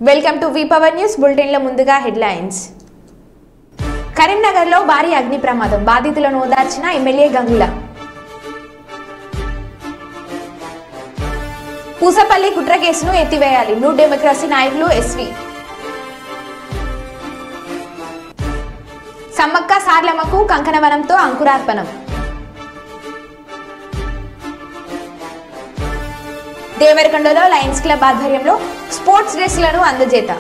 Welcome to V power news bulletin లో ముందుగా headlines. Karimnagar లో భారీ అగ్ని ప్రమాదం, బాధితులను ఓదార్చిన ఎమ్మెల్యే గంగుల. పూసపల్లి కుట్ర కేసును ఎత్తివేయాలి, న్యూ డెమోక్రసీ నాయకులు ఎస్వి. సమ్మక్క సార్లమ్మకు కంకణవనంతో అంకురార్పణం. దేవరకొండలో లయన్స్ క్లబ్ ఆధ్వర్యంలో స్పోర్ట్స్ డ్రెస్లను అందజేత.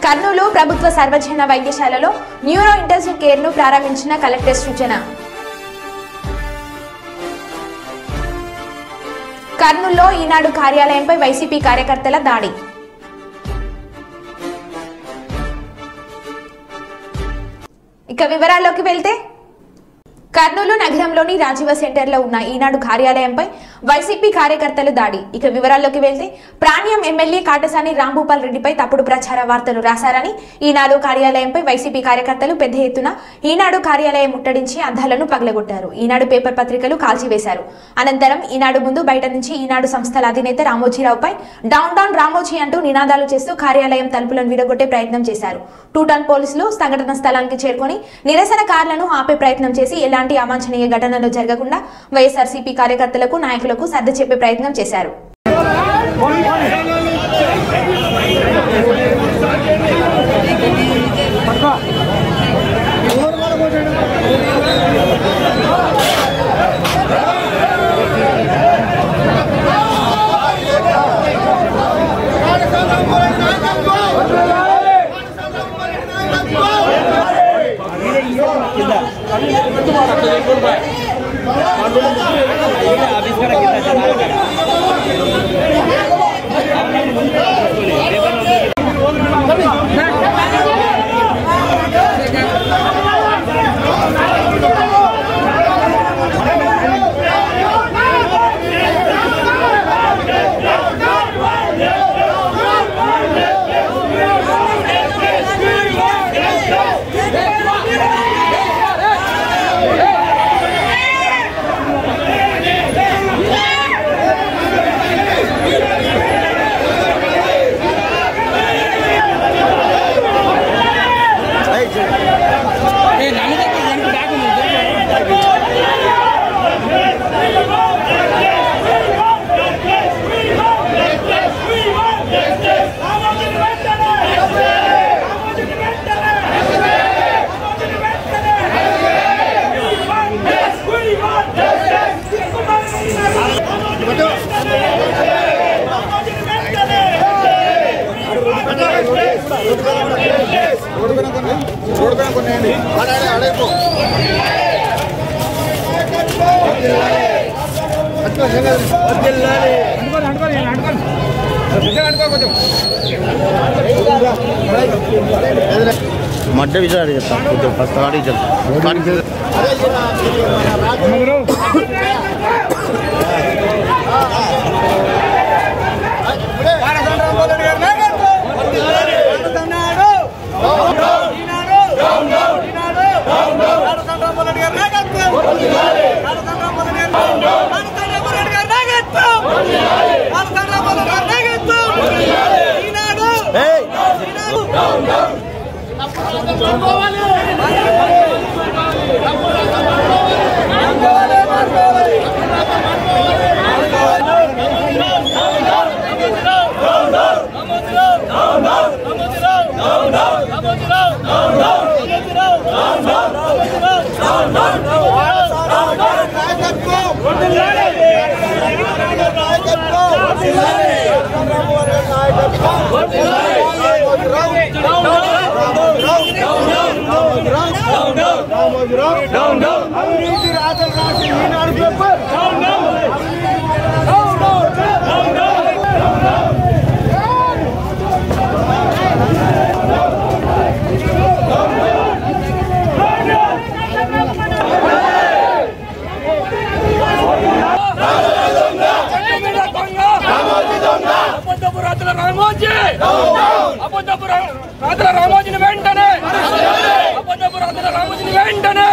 కర్నూలు ప్రభుత్వ సర్వజన వైద్యశాలలో న్యూరో ఇంటెన్సివ్ కేర్ ను ప్రారంభించిన కలెక్టర్ సూచన. కర్నూలులో ఈనాడు కార్యాలయంపై వైసీపీ కార్యకర్తల దాడి. ఇక వివరాల్లోకి వెళ్తే, కర్నూలు నగరంలోని రాజీవ సెంటర్లో ఉన్న ఈనాడు కార్యాలయంపై వైసీపీ కార్యకర్తలు దాడి. ఇక వివరాల్లోకి వెళ్తే, ప్రాణ్యం ఎమ్మెల్యే కాటసాని రాంభూపాల్ రెడ్డిపై తప్పుడు ప్రచార వార్తలు రాశారని ఈనాడు కార్యాలయంపై వైసీపీ కార్యకర్తలు పెద్ద ఎత్తున ఈనాడు కార్యాలయం ముట్టడించి అద్దాలను పగలగొట్టారు. ఈనాడు పేపర్ పత్రికలు కాల్చివేశారు. అనంతరం ఈనాడు ముందు బయట నుంచి ఈనాడు సంస్థల అధినేత రామోజీరావుపై డౌన్ డౌన్ రామోజీ అంటూ నినాదాలు చేస్తూ కార్యాలయం తలుపులను విడగొట్టే ప్రయత్నం చేశారు. 2 టౌన్ పోలీసులు సంఘటన స్థలానికి చేరుకొని నిరసనకారులను ఆపే ప్రయత్నం చేసి ఎలాంటి అవాంఛనీయ ఘటనలు జరగకుండా వైఎస్ఆర్సీపీ కార్యకర్తలకు నాయకులకు సర్ది చెప్పే ప్రయత్నం చేశారు. మడ్డ విచారణ చెప్తాను ఫస్ట్ ఆడి చెప్తాను. రామోజీని వెంటనే వెంటనే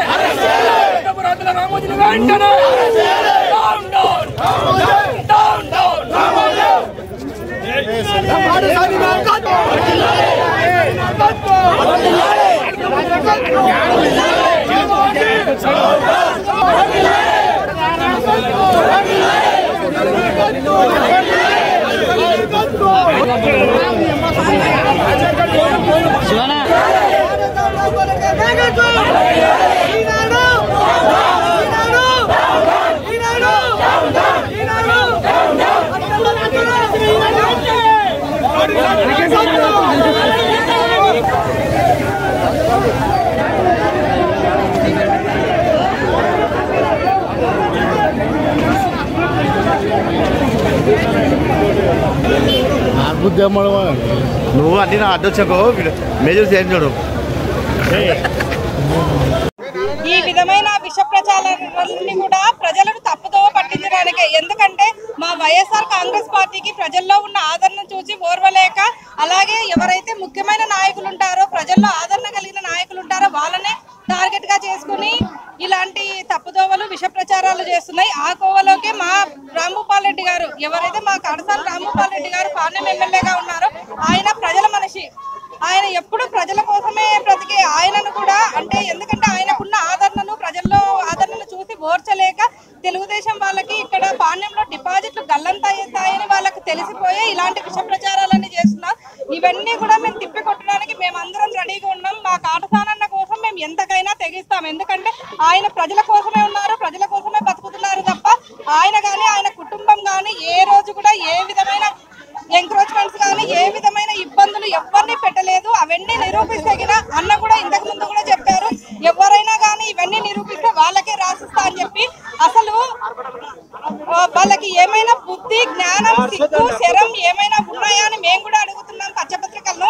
నువ్వు అన్ని నా అడ్డొచ్చాకో మేజర్ చేసి చూడు. ఈ విధమైన విష ప్రచారాలన్నీ కూడా ప్రజలను తప్పుదో పట్టించడానికే. ఎందుకంటే మా వైఎస్ఆర్ కాంగ్రెస్ పార్టీకి ప్రజల్లో ఉన్న ఆదరణ చూసి ఓర్వలేక, అలాగే ఎవరైతే ముఖ్యమైన నాయకులు ఉంటారో, ప్రజల్లో ఆదరణ కలిగిన నాయకులు ఉంటారో వాళ్ళనే టార్గెట్ గా చేసుకుని ఇలాంటి తప్పుదోవలు విష ప్రచారాలు చేస్తున్నాయి. ఆ కోవలోకి మా రాంభూపాల్ రెడ్డి గారు, ఎవరైతే మా కడసాల రాంభూపాల్ రెడ్డి గారు పార్లమెంట్ ఎమ్మెల్యేగా ఉన్నారో, ఆయన ప్రజల మనిషి. ఆయన ఎప్పుడు ప్రజల కోసమే బ్రతికే ఆయనను కూడా, అంటే ఎందుకంటే ఆయనకున్న ఆదరణను, ప్రజల్లో ఆదరణను చూసి ఓర్చలేక తెలుగుదేశం వాళ్ళకి ఇక్కడ పాణ్యంలో డిపాజిట్లు గల్లంతాయని వాళ్ళకి తెలిసిపోయి ఇలాంటి విష ప్రచారాలన్నీ చేస్తున్నారు. ఇవన్నీ కూడా మేము తిప్పికొట్టడానికి మేమందరం రెడీగా ఉన్నాం. మా కాటసానన్న కోసం మేము ఎంతకైనా తెగిస్తాం. ఎందుకంటే ఆయన ప్రజల కోసమే ఉన్నారు, ప్రజల కోసమే బతుకుతున్నారు తప్ప ఆయన కానీ ఆయన కుటుంబం కానీ ఏ రోజు కూడా ఏ విధమైన ఎంక్రోచ్మెంట్స్ కానీ ఏ విధమైన ఇబ్బందులు ఎవరిని పెట్టలేదు. అవన్నీ నిరూపిస్తగిన అన్న కూడా ఇంతకు ముందు కూడా చెప్పారు, ఎవరైనా కానీ ఇవన్నీ నిరూపిస్తే వాళ్ళకే రాసిస్తా అని చెప్పి. అసలు వాళ్ళకి ఏమైనా బుద్ధి, జ్ఞానం, సిగ్గు, శరం ఏమైనా ఉన్నాయా అని మేము కూడా అడుగుతున్నాం పచ్చపత్రికల్లో.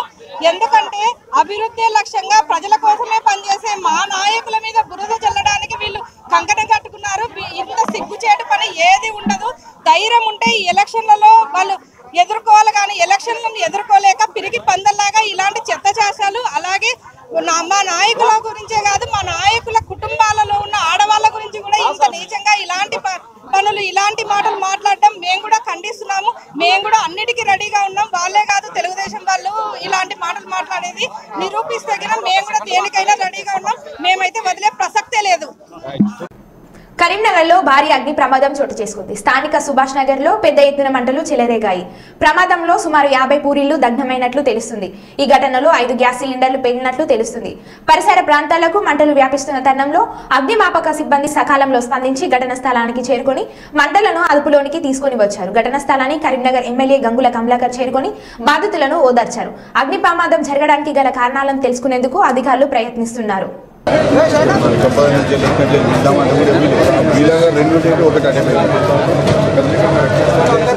ఎందుకంటే అభివృద్ధి లక్ష్యంగా ప్రజల కోసమే పనిచేసే మా నాయకుల మీద బురద చల్లడానికి వీళ్ళు కంకణం కట్టుకున్నారు. ఇంత సిగ్గుచేటు పని ఏది ఉండదు. ధైర్యం ఉంటే ఈ ఎలక్షన్లలో వాళ్ళు ఎదుర్కోవాలి, కానీ ఎలక్షన్లను ఎదుర్కోలేక పిరికి పందల్లాగా ఇలాంటి చెత్త చేశాలు. అలాగే మా నాయకుల గురించే కాదు, మా నాయకుల కుటుంబాలలో ఉన్న ఆడవాళ్ళ గురించి కూడా ఇంత నీచంగా ఇలాంటి పనులు, ఇలాంటి మాటలు మాట్లాడడం మేము కూడా ఖండిస్తున్నాము. మేము కూడా అన్నిటికీ రెడీగా ఉన్నాం. వాళ్ళే కాదు తెలుగుదేశం వాళ్ళు ఇలాంటి మాటలు మాట్లాడేది నిరూపిస్తే మేము కూడా దేనికైనా రెడీగా ఉన్నాం. మేమైతే వదిలే ప్రసక్తే లేదు. కరీంనగర్లో భారీ అగ్ని ప్రమాదం చోటు చేసుకుంది. స్థానిక సుభాష్ నగర్ లో పెద్ద ఎత్తున మంటలు చెలరేగాయి. ప్రమాదంలో సుమారు 50 పూరీలు దగ్ధమైనట్లు తెలుస్తుంది. ఈ ఘటనలో 5 గ్యాస్ సిలిండర్లు పేలినట్లు తెలుస్తుంది. పరిసర ప్రాంతాలకు మంటలు వ్యాపిస్తున్న తరుణంలో అగ్నిమాపక సిబ్బంది సకాలంలో స్పందించి ఘటన స్థలానికి చేరుకొని మంటలను అదుపులోనికి తీసుకుని వచ్చారు. ఘటన స్థలాన్ని కరీంనగర్ ఎమ్మెల్యే గంగుల కమలాకర్ చేరుకొని బాధితులను ఓదార్చారు. అగ్ని ప్రమాదం జరగడానికి గల కారణాలను తెలుసుకునేందుకు అధికారులు ప్రయత్నిస్తున్నారు.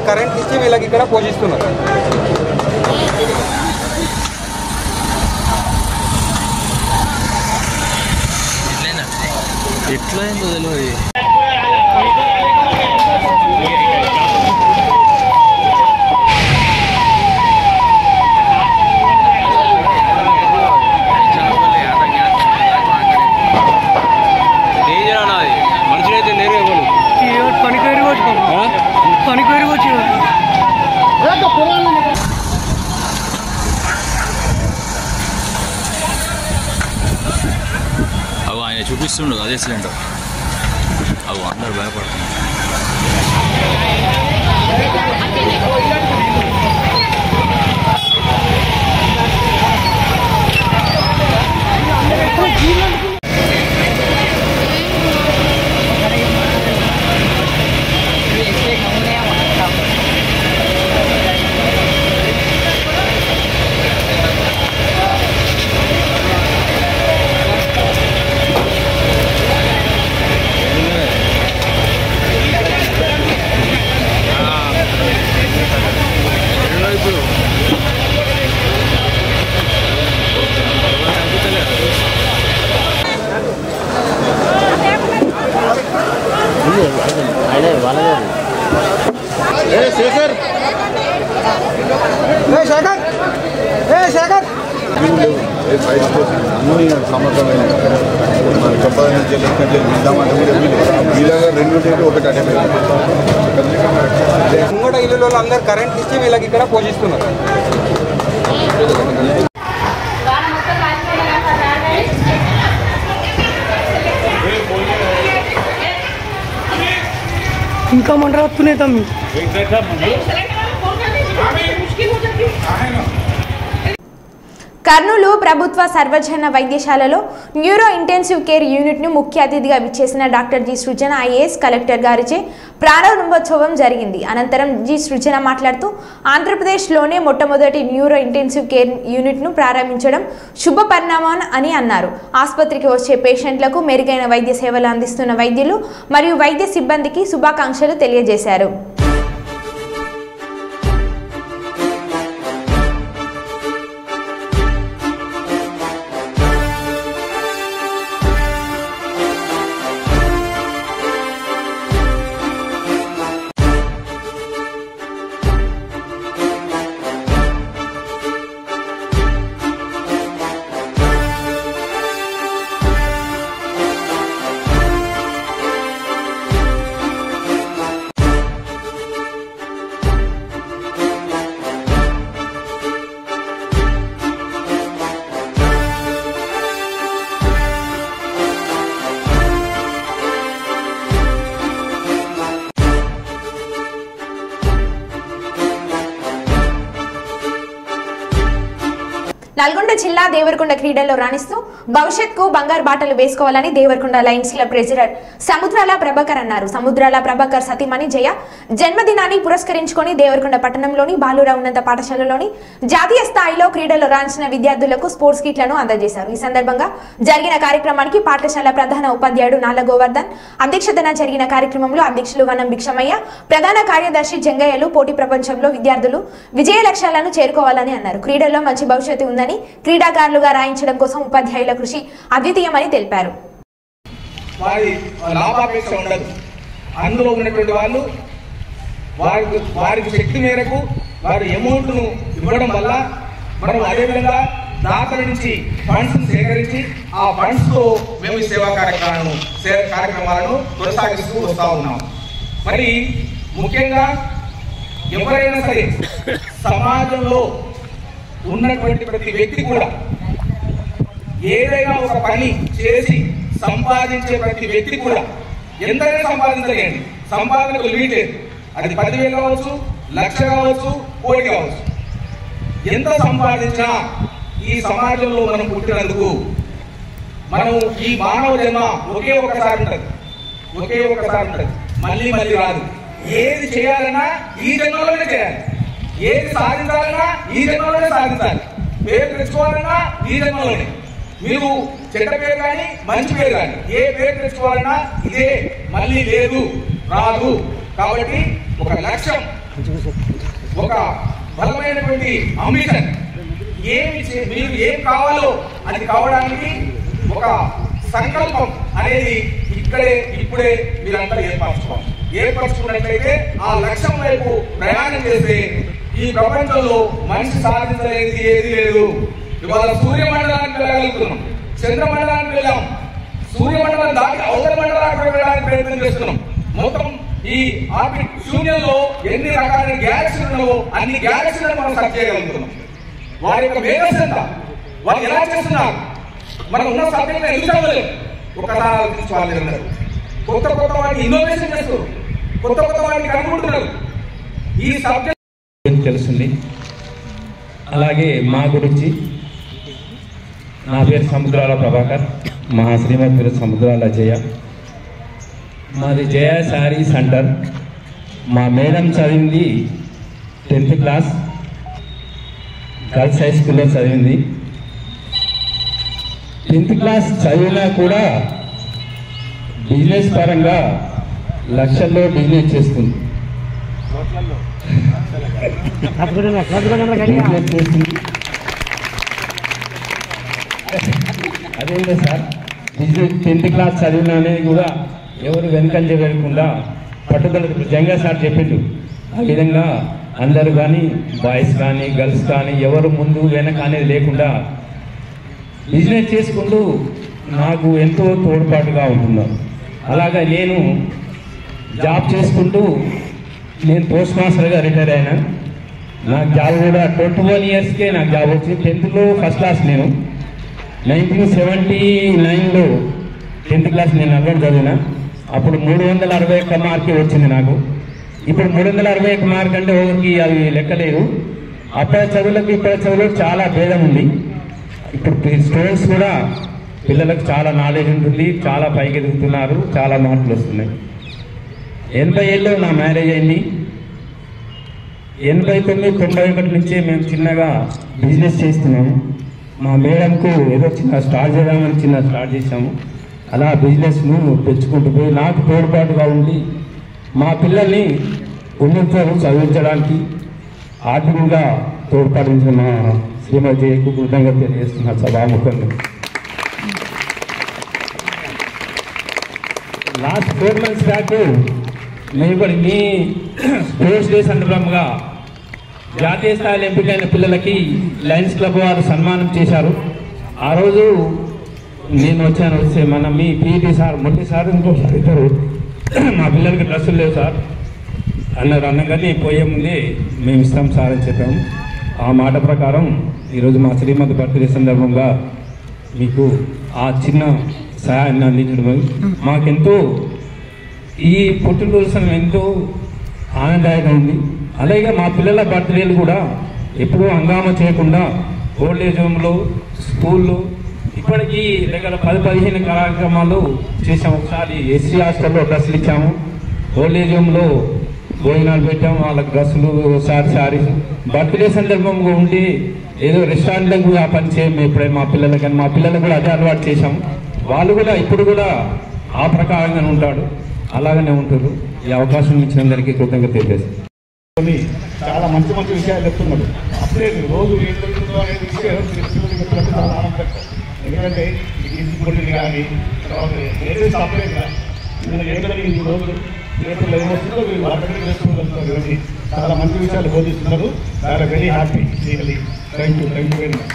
కరెంట్ ఇచ్చి వీళ్ళకి ఇక్కడ పోషిస్తున్నారు. ఎట్లా తెలియదు. అవి ఆయన చూపిస్తుండదు అదే సిలిండర్. అవి అందరు భయపడుతున్నారు. సమర్థమైన మన చెప్పాలని చెప్పి ఇద్దామంటే కూడా వీళ్ళగా 2 డేలు ఒకటి అటెండ్ ముంగట ఇల్లు అందరు కరెంట్ ఇచ్చి వీళ్ళకి ఇక్కడ పోషిస్తున్నారు. ఇంకా మంట వస్తున్నాయి తమ్మి. కర్నూలు ప్రభుత్వ సర్వజన వైద్యశాలలో న్యూరో ఇంటెన్సివ్ కేర్ యూనిట్ను ముఖ్య అతిథిగా విచ్చేసిన డాక్టర్ జి సృజన ఐఏఎస్ కలెక్టర్ గారిచే ప్రారంభోత్సవం జరిగింది. అనంతరం జి సృజన మాట్లాడుతూ ఆంధ్రప్రదేశ్లోనే మొట్టమొదటి న్యూరో ఇంటెన్సివ్ కేర్ యూనిట్ను ప్రారంభించడం శుభ పరిణామం అని అన్నారు. ఆసుపత్రికి వచ్చే పేషెంట్లకు మెరుగైన వైద్య సేవలు అందిస్తున్న వైద్యులు మరియు వైద్య సిబ్బందికి శుభాకాంక్షలు తెలియజేశారు. నల్గొండ జిల్లా దేవరకొండ క్రీడల్లో రాణిస్తూ భవిష్యత్కు బంగారు బాటలు వేసుకోవాలని దేవరకొండ లయన్స్ క్లబ్ ట్రెజరర్ సముద్రాల ప్రభాకర్ అన్నారు. సముద్రాల ప్రభాకర్ సతీమణి జయ జన్మదినాన్ని పురస్కరించుకొని దేవరకొండ పట్టణంలోని బాలురావు ఉన్నత పాఠశాలలోని జాతీయ స్థాయిలో క్రీడల్లో రాణించిన విద్యార్థులకు స్పోర్ట్స్ కిట్లను అందజేశారు. ఈ సందర్భంగా జరిగిన కార్యక్రమానికి పాఠశాల ప్రధాన ఉపాధ్యాయుడు నాల గోవర్ధన్ అధ్యక్షతన జరిగిన కార్యక్రమంలో అధ్యక్షులు వనం భిక్షమయ్య, ప్రధాన కార్యదర్శి జంగయ్యలు పోటీ ప్రపంచంలో విద్యార్థులు విజయ లక్ష్యాలను చేరుకోవాలని అన్నారు. క్రీడల్లో మంచి భవిష్యత్తు ఉందని, క్రీడాకారులుగా రాయించడం కోసం ఉపాధ్యాయుల కృషి అద్వితీయమని తెలిపారు. లాభాపేక్ష ఉండదు. అందులో ఉన్నటువంటి వాళ్ళు వారికి శక్తి మేరకు వారి అమౌంట్ను ఇవ్వడం వల్ల మనం అదేవిధంగా దాతల నుంచి ఫండ్స్ సేకరించి ఆ ఫండ్స్ తో మేము సేవా కార్యక్రమాలను కొనసాగిస్తూ వస్తా ఉన్నాం. మరి ముఖ్యంగా ఎవరైనా సరే సమాజంలో ఉన్నటువంటి ప్రతి వ్యక్తి కూడా ఏదైనా ఒక పని చేసి సంపాదించే ప్రతి వ్యక్తి కూడా ఎంతైనా సంపాదించలేండి, సంపాదనకు లిమిట్ లేదు. అది 10,000 కావచ్చు, 1,00,000 కావచ్చు, కోటి కావచ్చు. ఎంత సంపాదించినా ఈ సమాజంలో మనం పుట్టినందుకు మనం ఈ మానవ జన్మ ఒకే ఒక్కసారి ఉంటుంది, మళ్ళీ మళ్ళీ రాదు. ఏది చేయాలన్నా ఈ జన్మలోనే చేయాలి, ఏది సాధించాలన్నా ఈ జన్మలోనే సాధించాలి, పేరు తెచ్చుకోవాలన్నా ఈ జన్మలోనే. మీరు చెడ్డ పేరు కానీ మంచి పేరు కానీ ఏ పేరు తెచ్చుకోవాలన్నా ఇదే, మళ్ళీ లేదు, రాదు. కాబట్టి ఒక లక్ష్యం, ఒక బలమైనటువంటి అంబిషన్, మీరు ఏం కావాలో అది కావడానికి ఒక సంకల్పం అనేది ఇప్పుడే మీరంతా ఏర్పరచుకున్నట్లయితే ఆ లక్ష్యం వైపు ప్రయాణం చేస్తే ఈ ప్రపంచంలో మనిషి సాధించలేనిది ఏది లేదు. ఇవాళ సూర్యమండలానికి వెళ్ళగలుగుతున్నాం, చంద్రమండలానికి వెళ్ళాం, సూర్యమండలం దాటి అవతల మండలానికి వెళ్ళడానికి ప్రయత్నం చేస్తున్నాం. మొత్తం ఈ ఆర్బిట్ శూన్యంలో ఎన్ని రకాల గ్యాలక్సీలు ఉన్నావో అన్ని గ్యాలక్సీలను మనం సర్చ్ చేయగలుగుతున్నాం. వారి యొక్క మేధస్సు ఎంత, వాళ్ళు ఎలా చేస్తున్నారు, మనం ఉన్న సబ్జెక్ట్ ఎందుకు చదవలేదు ఒకసారి ఆలోచించుకోవాలి. కొత్త వాటిని ఇన్నోవేషన్ చేస్తారు, కొత్త వాటిని కనుగొంటున్నారు. ఈ సబ్జెక్ట్ తెలుస్తుంది. అలాగే మా గురించి, నా పేరు సముద్రాల ప్రభాకర్, మా శ్రీమతి పేరు సముద్రాల జయ. మాది జయ శారీ సెంటర్. మా మేడం చదివింది 10th క్లాస్, గర్ల్స్ హై స్కూల్లో చదివింది. 10th క్లాస్ చదివినా కూడా బిజినెస్ పరంగా లక్షల్లో బిజినెస్ చేస్తుంది. అదేంటో సార్, బిజినెస్ 10th క్లాస్ చదివిన అనేది కూడా ఎవరు వెనకంజ వెళ్ళకుండా పట్టుదల, జంగా సార్ చెప్పిండు ఆ విధంగా అందరు కానీ బాయ్స్ కానీ గర్ల్స్ కానీ ఎవరు ముందు వెనక అనేది లేకుండా బిజినెస్ చేసుకుంటూ నాకు ఎంతో తోడ్పాటుగా ఉంటున్నాను. అలాగా నేను జాబ్ చేసుకుంటూ నేను పోస్ట్ మాస్టర్గా రిటైర్ అయినా. నాకు జాబ్ కూడా 21 ఇయర్స్కే నాకు జాబ్ వచ్చింది. 10th first class. నేను 1979లో 10th క్లాస్ నేను నల్గొండ చదివిన. అప్పుడు 361 మార్కే వచ్చింది నాకు. ఇప్పుడు 361 మార్క్ అంటే ఒకరికి అవి లెక్కలేదు. అప్పటి చదువులకు ఇప్పటి చదువులకు చాలా భేదం ఉంది. ఇప్పుడు స్టూడెంట్స్ కూడా పిల్లలకు చాలా నాలెడ్జ్ ఉంటుంది, చాలా పైకి ఎదుగుతున్నారు, చాలా మార్పులు వస్తున్నాయి. 87లో నా మ్యారేజ్ అయింది. 89, 91 నుంచే మేము చిన్నగా బిజినెస్ చేస్తున్నాము. మా మేడంకు ఏదో స్టార్ట్ చేసాము. అలా బిజినెస్ను పెంచుకుంటూ పోయి నాకు తోడ్పాటుగా ఉండి మా పిల్లల్ని ఉన్నతం చదివించడానికి ఆర్థికంగా తోడ్పాటించిన మా శ్రీమతికు కృతజ్ఞత తెలియజేస్తున్నారు సభాముఖంగా. లాస్ట్ 4 months బ్యాక్ మేము కూడా మీ స్పోర్ట్స్ డే సందర్భంగా జాతీయ స్థాయిలో ఎంపికైన పిల్లలకి లయన్స్ క్లబ్ వారు సన్మానం చేశారు. ఆ రోజు నేను వస్తే మీ పీటీ సార్ మొదటి సార్ ఇంకోసారి ఇద్దరు మా పిల్లలకి డ్రెస్సులు లేవు సార్ అన్నగానే పోయే ముందే మేము ఇస్తాం సార్ అని చెప్పాము. ఆ మాట ప్రకారం ఈరోజు మా శ్రీమతి బర్త్డే సందర్భంగా మీకు ఆ చిన్న సహాయాన్ని అందించడం మాకెంతో ఈ పుట్టినరోజు సమయం ఎంతో ఆనందదాయకంగా ఉంది. అలాగే మా పిల్లల బర్త్డేలు కూడా ఎప్పుడూ హంగామా చేయకుండా ఓల్డ్ ఏజ్ హోమ్లో, స్కూల్లో ఇప్పటికీ దగ్గర 10-15 కార్యక్రమాలు చేసాము. ఒకసారి ఎస్సీ హాస్టల్లో డ్రెస్సులు ఇచ్చాము, ఓల్డ్ ఏజ్ హోమ్లో భోజనాలు పెట్టాము, వాళ్ళకి డ్రెస్సులు, శారీస్. బర్త్డే సందర్భంగా ఉండి ఏదో రెస్టారెంట్లకు ఆ పని చేయము ఎప్పుడైనా మా పిల్లలకి, కానీ మా పిల్లలకు కూడా అదే అలవాటు చేశాము. వాళ్ళు కూడా ఇప్పుడు కూడా ఆ ప్రకారంగానే ఉంటాడు, అలాగనే ఉంటారు. ఈ అవకాశం ఇచ్చినందరికీ కృతజ్ఞత తెలియజేస్తాను. చాలా మంచి విషయాలు చెప్తున్నాడు. అప్పుడే రోజు ఏం జరుగుతుందో అనే విషయం చాలా ఆనందం. ఎందుకంటే ఇంటి కానీ లేటెస్ట్ అప్డేట్ ఈ రోజు పేపర్లో ఏమొస్తుందో వీళ్ళు అప్డేట్ చేసుకుంటున్నారు. ఇవన్నీ చాలా మంచి విషయాలు బోధిస్తున్నారు. చాలా very happy. Thank you very much.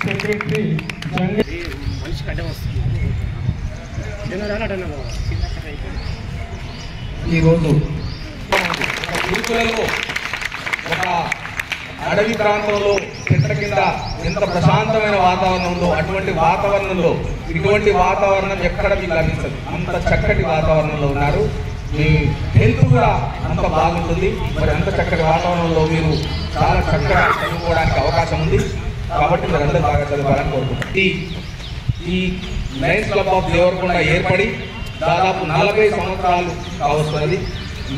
Secretary ఈరోజు గురుకులలో ఒక అడవి ప్రాంతంలో చెట్ల కింద ఎంత ప్రశాంతమైన వాతావరణం ఉందో అటువంటి వాతావరణంలో ఇటువంటి వాతావరణం ఎక్కడ మీకు లభించదు. అంత చక్కటి వాతావరణంలో ఉన్నారు. మీ హెల్త్ కూడా అంత బాగుంటుంది. మరి అంత చక్కటి వాతావరణంలో మీరు చాలా చక్కగా చదువుకోవడానికి అవకాశం ఉంది. కాబట్టి మీరు అందరూ బాగా చదవాలని కోరుకుంటున్నారు. ఈ లయన్స్ క్లబ్ ఆఫ్ దేవరకొండ ఏర్పడి దాదాపు 40 సంవత్సరాలు కావస్తున్నది.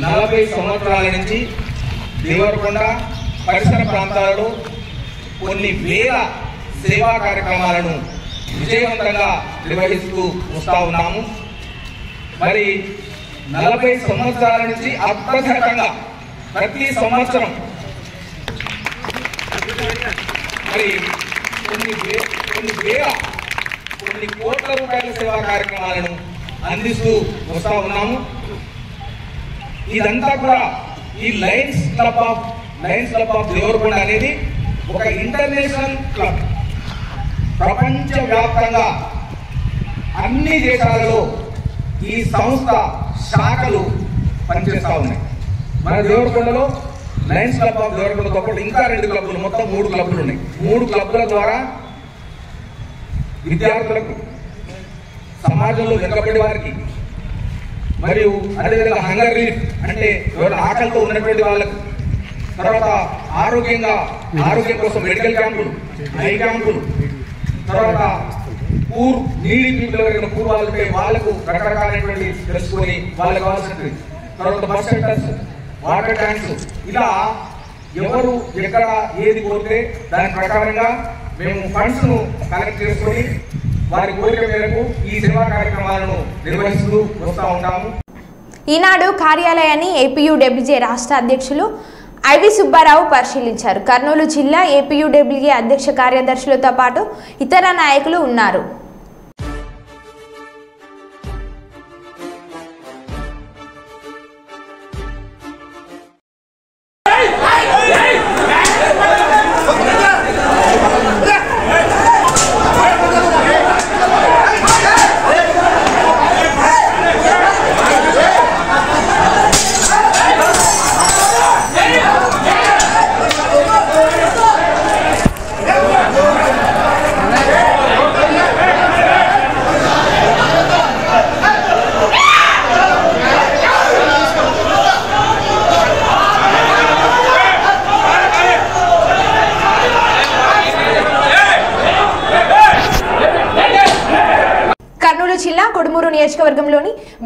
40 సంవత్సరాల నుంచి దేవరకొండ పరిసర ప్రాంతాలలో కొన్ని వేల సేవా కార్యక్రమాలను విజయవంతంగా నిర్వహిస్తూ వస్తూ ఉన్నాము. మరి 40 సంవత్సరాల నుంచి అప్రతిహతంగా ప్రతి సంవత్సరం మరి కొన్ని కోట్ల రూపాయల సేవా కార్యక్రమాలను అందిస్తూ వస్తూ ఉన్నాము. ఇదంతా కూడా ఈ లయన్స్ క్లబ్ ఆఫ్ దేవరకొండ అనేది ఒక ఇంటర్నేషనల్ క్లబ్. ప్రపంచవ్యాప్తంగా అన్ని దేశాలలో ఈ సంస్థ శాఖలు పనిచేస్తూ ఉన్నాయి. మన దేవరకొండలో లయన్స్ క్లబ్ ఆఫ్ దేవరకొండతో పాటు ఇంకా 2 క్లబ్లు, మొత్తం 3 క్లబ్లు ఉన్నాయి. 3 క్లబ్ల ద్వారా విద్యార్థులకు, సమాజంలో వెనుకబడి వారికి, మరియు అదేవిధంగా హంగర్ రిలీఫ్ అంటే ఎవరు ఆకలితో ఉన్నటువంటి వాళ్ళకు, తర్వాత ఆరోగ్యం కోసం మెడికల్ క్యాంపులు, ఐ క్యాంపులు, తర్వాత నీడి పీపుల్ ఎవరైనా పూర్ వాళ్ళకి వాళ్ళకు రకరకాలైనటువంటి తెలుసుకొని వాళ్ళకి కావాల్సినవి, తర్వాత బస్ సెంటర్స్, వాటర్ ట్యాంక్స్, ఇలా ఎవరు ఎక్కడ ఏది కోరితే దాని ప్రకారంగా మేము ఫండ్స్ ను కలెక్ట్ చేసుకొని వారి కోరిక మేరకు ఈ సేవా కార్యక్రమాలను నిర్వహిస్తూ వస్తూ ఉంటాము. ఈనాడు కార్యాలయాన్ని ఏపీయూడబ్ల్యూజే రాష్ట్ర అధ్యక్షులు ఐవి సుబ్బారావు పరిశీలించారు. కర్నూలు జిల్లా ఏపీయూడబ్ల్యూజే అధ్యక్ష కార్యదర్శులతో పాటు ఇతర నాయకులు ఉన్నారు. Hey!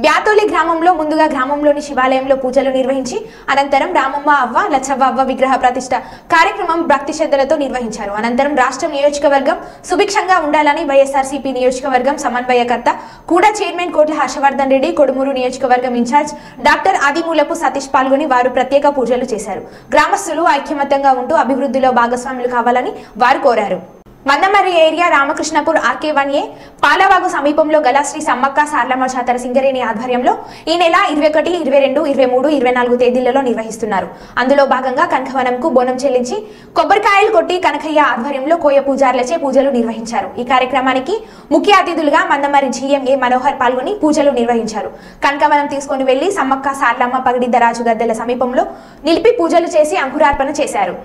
బ్యాతోలి గ్రామంలో ముందుగా గ్రామంలోని శివాలయంలో పూజలు నిర్వహించి అనంతరం రామమ్మ అవ్వ లచ్చవ్వ అవ్వ విగ్రహ ప్రతిష్ఠ కార్యక్రమం భక్తి శ్రద్ధలతో నిర్వహించారు. అనంతరం రాష్ట్ర నియోజకవర్గం సుభిక్షంగా ఉండాలని వైఎస్ఆర్సీపీ నియోజకవర్గం సమన్వయకర్త కూడా చైర్మన్ కోట్ల హర్షవర్ధన్ రెడ్డి, కొడుమూరు నియోజకవర్గం ఇన్ఛార్జ్ డాక్టర్ ఆదిమూలపు సతీష్ పాల్గొని వారు ప్రత్యేక పూజలు చేశారు. గ్రామస్తులు ఐక్యమత్యంగా ఉంటూ అభివృద్ధిలో భాగస్వాములు కావాలని వారు కోరారు. మందమర్రి ఏరియా రామకృష్ణపూర్ RK1A పాలవాగు సమీపంలో గల శ్రీ సమ్మక్క సార్లమ్మ జాతర సింగరేణి ఆధ్వర్యంలో ఈ నెల 21, 22, 23, 24 తేదీలలో నిర్వహిస్తున్నారు. అందులో భాగంగా కనకవనంకు బోనం చెల్లించి కొబ్బరికాయలు కొట్టి కనకయ్య ఆధ్వర్యంలో కోయ పూజారులచే పూజలు నిర్వహించారు. ఈ కార్యక్రమానికి ముఖ్య అతిథులుగా మందమర్రి GMA మనోహర్ పాల్గొని పూజలు నిర్వహించారు. కనకవనం తీసుకుని వెళ్లి సమ్మక్క సార్లమ్మ పగిడిద్దరాజు గద్దెల సమీపంలో నిలిపి పూజలు చేసి అంకురార్పణ చేశారు.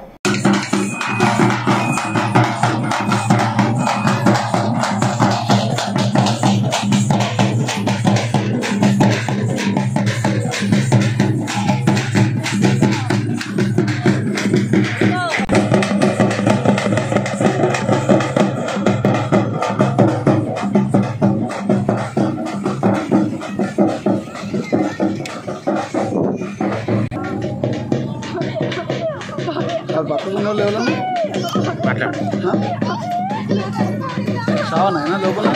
సావనా లోపల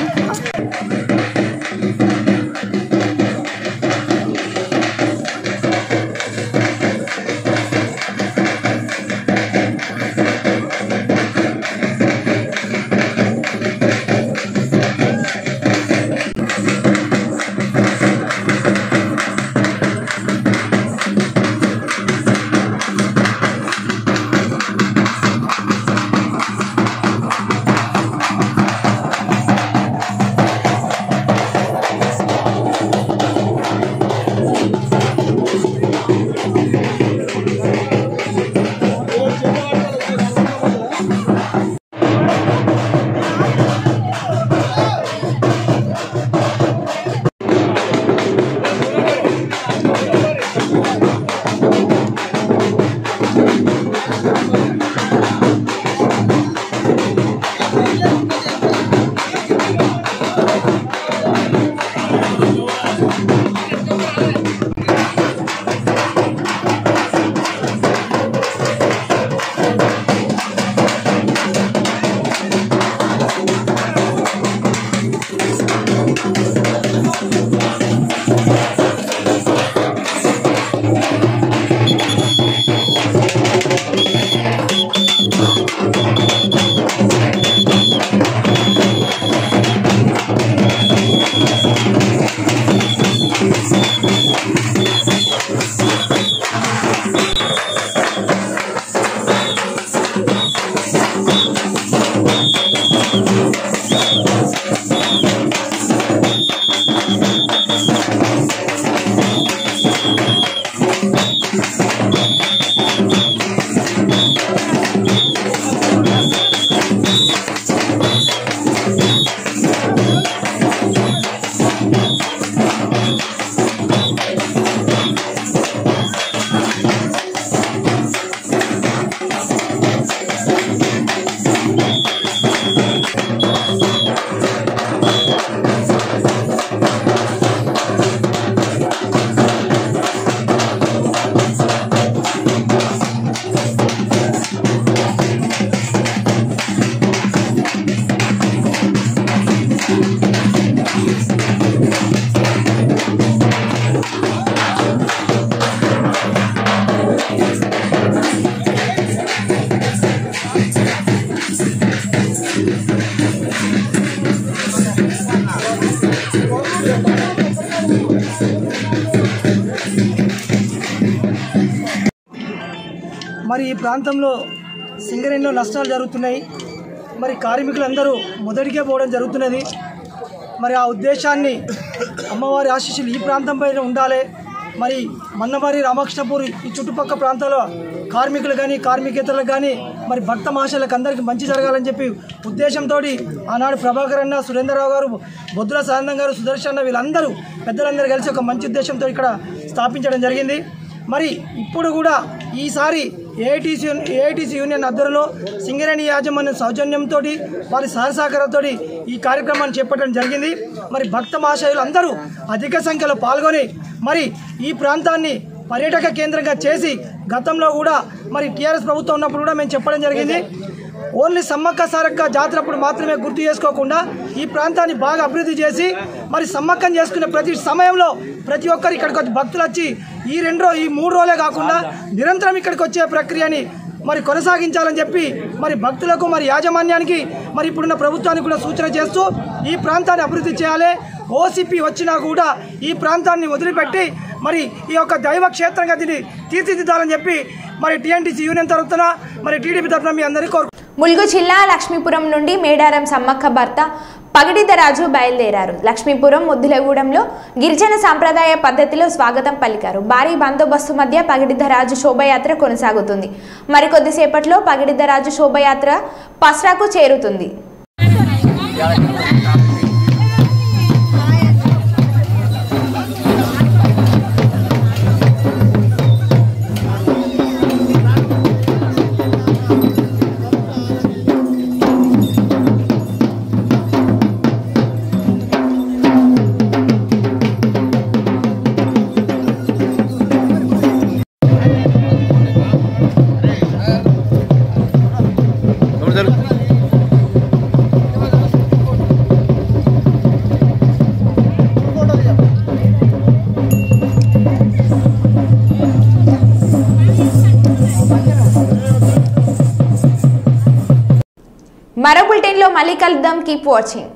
మరి ఈ ప్రాంతంలో సింగరేణిలో నష్టాలు జరుగుతున్నాయి. మరి కార్మికులందరూ మొదటికే పోవడం జరుగుతున్నది. మరి ఆ ఉద్దేశాన్ని అమ్మవారి ఆశీస్సులు ఈ ప్రాంతం పైన ఉండాలి. మరి మందమర్రి రామకృష్ణపూర్ ఈ చుట్టుపక్కల ప్రాంతాల్లో కార్మికులు కానీ కార్మికేతరులకు కానీ మరి భక్త మహాశయులకు అందరికీ మంచి జరగాలని చెప్పి ఉద్దేశంతో ఆనాడు ప్రభాకర్ అన్న, సురేంద్రరావు గారు, బొద్దుల సానందం గారు, సుదర్శన్ వీళ్ళందరూ పెద్దలందరూ కలిసి ఒక మంచి ఉద్దేశంతో ఇక్కడ స్థాపించడం జరిగింది. మరి ఇప్పుడు కూడా ఈసారి ఏఐటీసీ యూనియన్ ఆధ్వర్యంలో సింగరేణి యాజమాన్యం సౌజన్యంతో వారి సహసహకారంతో ఈ కార్యక్రమాన్ని చేపట్టడం జరిగింది. మరి భక్త మహాశయులు అందరూ అధిక సంఖ్యలో పాల్గొని మరి ఈ ప్రాంతాన్ని పర్యాటక కేంద్రంగా చేసి గతంలో కూడా మరి టీఆర్ఎస్ ప్రభుత్వం ఉన్నప్పుడు కూడా మేము చెప్పడం జరిగింది. ఓన్లీ సమ్మక్క సారక్క జాతరప్పుడు మాత్రమే గుర్తు చేసుకోకుండా ఈ ప్రాంతాన్ని బాగా అభివృద్ధి చేసి మరి సమ్మక్కం చేసుకునే ప్రతి సమయంలో ప్రతి ఒక్కరు ఇక్కడికి వచ్చి భక్తులు వచ్చి ఈ 3 రోజులే కాకుండా నిరంతరం ఇక్కడికి వచ్చే ప్రక్రియని మరి కొనసాగించాలని చెప్పి మరి భక్తులకు మరి యాజమాన్యానికి మరి ఇప్పుడున్న ప్రభుత్వానికి కూడా సూచన చేస్తూ ఈ ప్రాంతాన్ని అభివృద్ధి చేయాలి. ఓసీపీ వచ్చినా కూడా ఈ ప్రాంతాన్ని వదిలిపెట్టి మరి ఈ యొక్క దైవ క్షేత్రంగా దీన్ని తీర్చిదిద్దాలని చెప్పి మరి టీఎన్టీసీ యూనియన్ తరఫున మరి టీడీపీ తరఫున మీ అందరికీ కోరు. ములుగు జిల్లా లక్ష్మీపురం నుండి మేడారం సమ్మక్క భర్త పగిడిద్దరాజు బయలుదేరారు. లక్ష్మీపురం ముద్దులగూడెంలో గిరిజన సాంప్రదాయ పద్ధతిలో స్వాగతం పలికారు. భారీ బందోబస్తు మధ్య పగిడిద్దరాజు శోభయాత్ర కొనసాగుతుంది. మరికొద్దిసేపట్లో పగిడిద్దరాజు శోభయాత్ర పస్రాకు చేరుతుంది. మరో బులెటిన్లో మళ్ళీ కలుద్దాం. Keep watching.